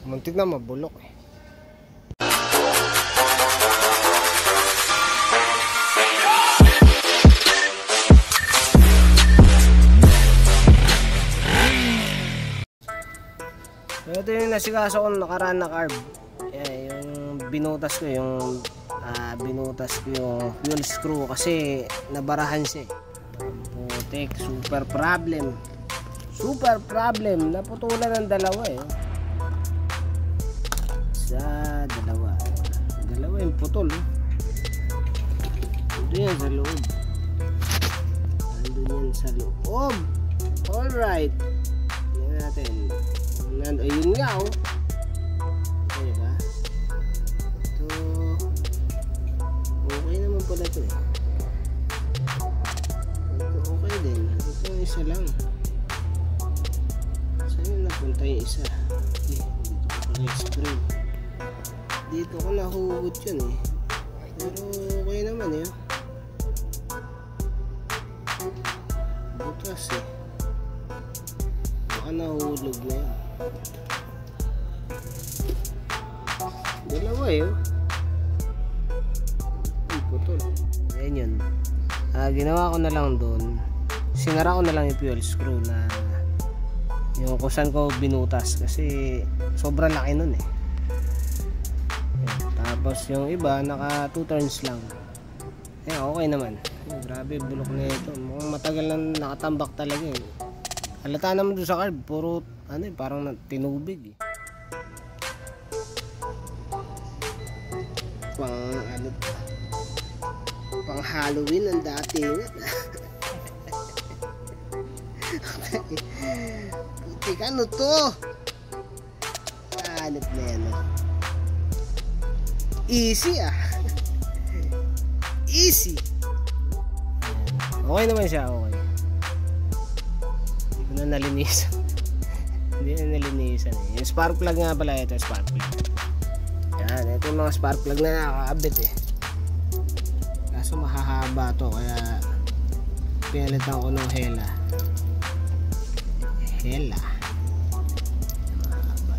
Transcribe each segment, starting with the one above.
Muntik na mabulok eh. Ito yung nasikaso ko nakaraan na carb. Yung binutas ko yung fuel screw kasi nabarahan siya. Putik, super problem. Naputulan ng dalawa eh. Dalawa yung putol. Ando yan sa loob. Alright. Tingnan natin. Ayun nga oh. Okay ba? Ito. Okay naman pala ito eh. Ito okay din. Ito yung isa lang. Saan yung napunta yung isa? Dito ko pala yung screw. Dito ko nahugot yun eh. Pero okay naman eh. Butas eh. Baka nahulog na yun. Dalawa eh. Ang putol. Ayan yun. Ginawa ko na lang doon. Sinara ko na lang yung fuel screw na yung kung saan ko binutas kasi sobrang laki nun eh. Tapos yung iba naka 2 turns lang. Okay naman. Grabe bulok na ito. Mukhang matagal lang nakatambak talaga eh. Halata naman doon sa carb, puro parang tinubig eh. Pang Halloween ang dating. Putik, ano to? Hanap na yan oh. Easy ah. Easy. Okay naman siya, okay. Hindi ko na nalinisan. Hindi na nalinisan eh. Yung spark plug nga pala ito, spark plug. Yan, ito yung mga spark plug na nakakaabit eh. Kaso mahahaba to kaya pinalitan ko ng Hella. Mahaba.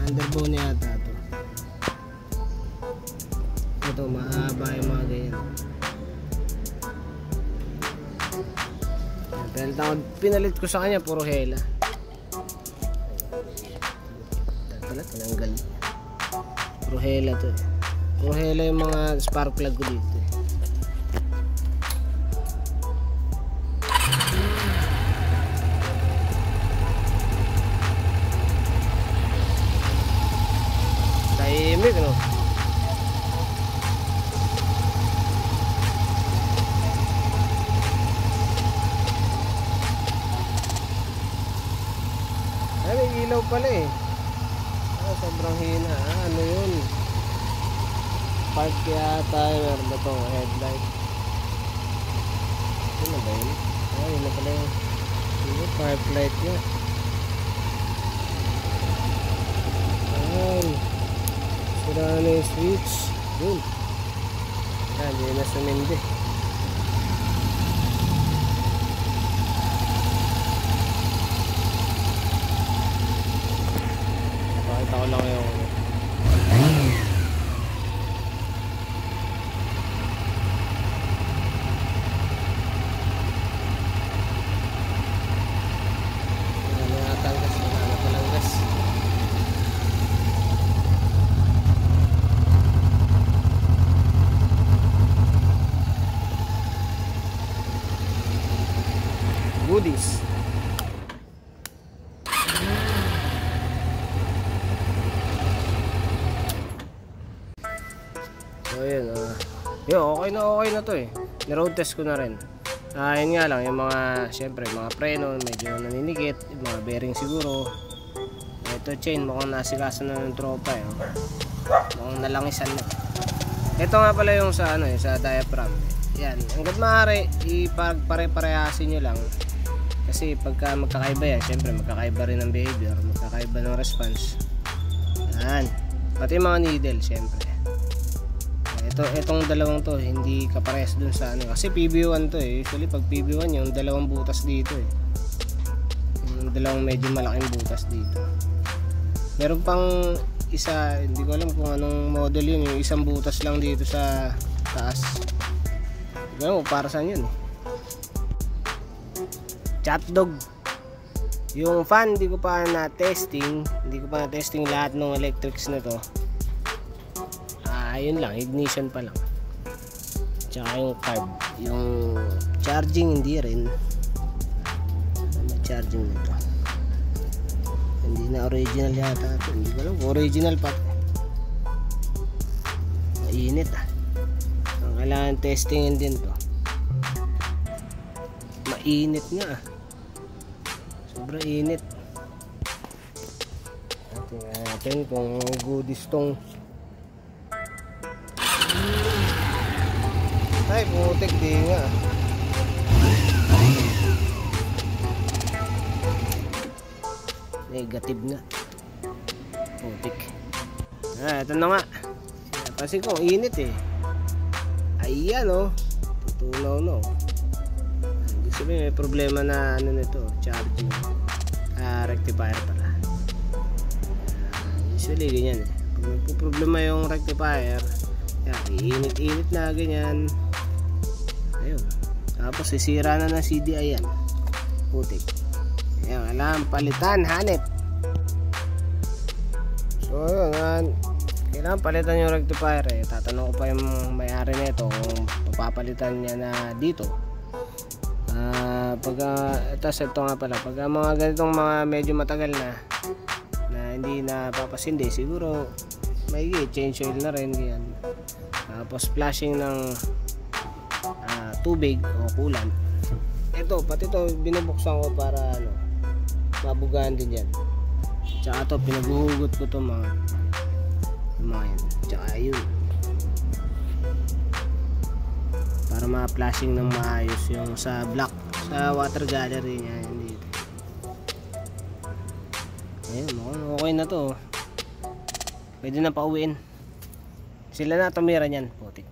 Underbone yata to. Ito mahaba yung mga ganyan. Pinalit ko sa kanya puro Hella. Pala tinanggal. Puro Hella to eh. Puro Hella yung mga spark plug ko dito eh. Tahimik no. Ilaw pala eh. Sobrang hina. Ano yun? Park yata. Meron ba itong headlight? Ano ba yun? Yun na pala yun. Park light niya. Sira na yung switch. Yun. Hindi na sumindi. Ako lang yung goodies. So yun, okay na to eh. Ni-road test ko na rin. Yun nga lang, yung mga, syempre, mga preno, medyo naninikit, yung mga bearing siguro. Ito chain, mukhang nasikaso na ng tropa eh. Mukhang nalangisan na. Ito nga pala yung sa, sa diaphragm. Yan, hanggat maaari, ipagpare-parehasin nyo lang. Kasi pagka magkakaiba yan, syempre magkakaiba rin ng behavior, magkakaiba ng response. Yan, pati yung mga needle, syempre. Itong dalawang to hindi kaparehas dun sa kasi PB1 to eh. Usually pag PB1 yung dalawang butas dito eh. Yung dalawang medyo malaking butas dito. Meron pang isa, hindi ko alam kung anong model yun, yung isang butas lang dito sa taas. Hindi ko alam kung para saan yun. Chatdog. Yung fan, hindi ko pa na-testing. Hindi ko pa na-testing lahat ng electrics na to. Yun lang, ignition pa lang. Tsaka yung carb. Yung charging, hindi rin. Charging nito. Hindi na original yata ito. Hindi ko alam kung original pa. Mainit ang kailangan testingin din to. Mainit nga sobrang init. Tingnan natin kung goodies tong ay putik di nga. Negative nga. Putik. Ito na nga. Kasi kung init ayan tutunaw no. Gusto mo may problema na ano nito, charging. Rectifier pala. Usually ganyan Pag may problema yung rectifier, iinit-init na ganyan. Ayun. Tapos sisira na ng CDI yan. Putik. Ayan, alam, palitan, hanip. So, yun, kailangan palitan yung rectifier Tatanong ko pa yung may-ari nito kung papapalitan niya na dito. Ito nga pala, pag mga ganitong mga medyo matagal na hindi na papasindi, siguro may change oil na rin ganyan. Tapos flashing ng tubig o coolant. Pati ito binubuksan ko para mabugaan din yan. Tsaka ito pinaguhugot ko itong mga yan. Tsaka yun, para ma-flashing ng maayos yung sa block, sa water gallery niya dito. Ayun, okay na to. Pwede na pauwiin. Sila na tumira niyan, putik.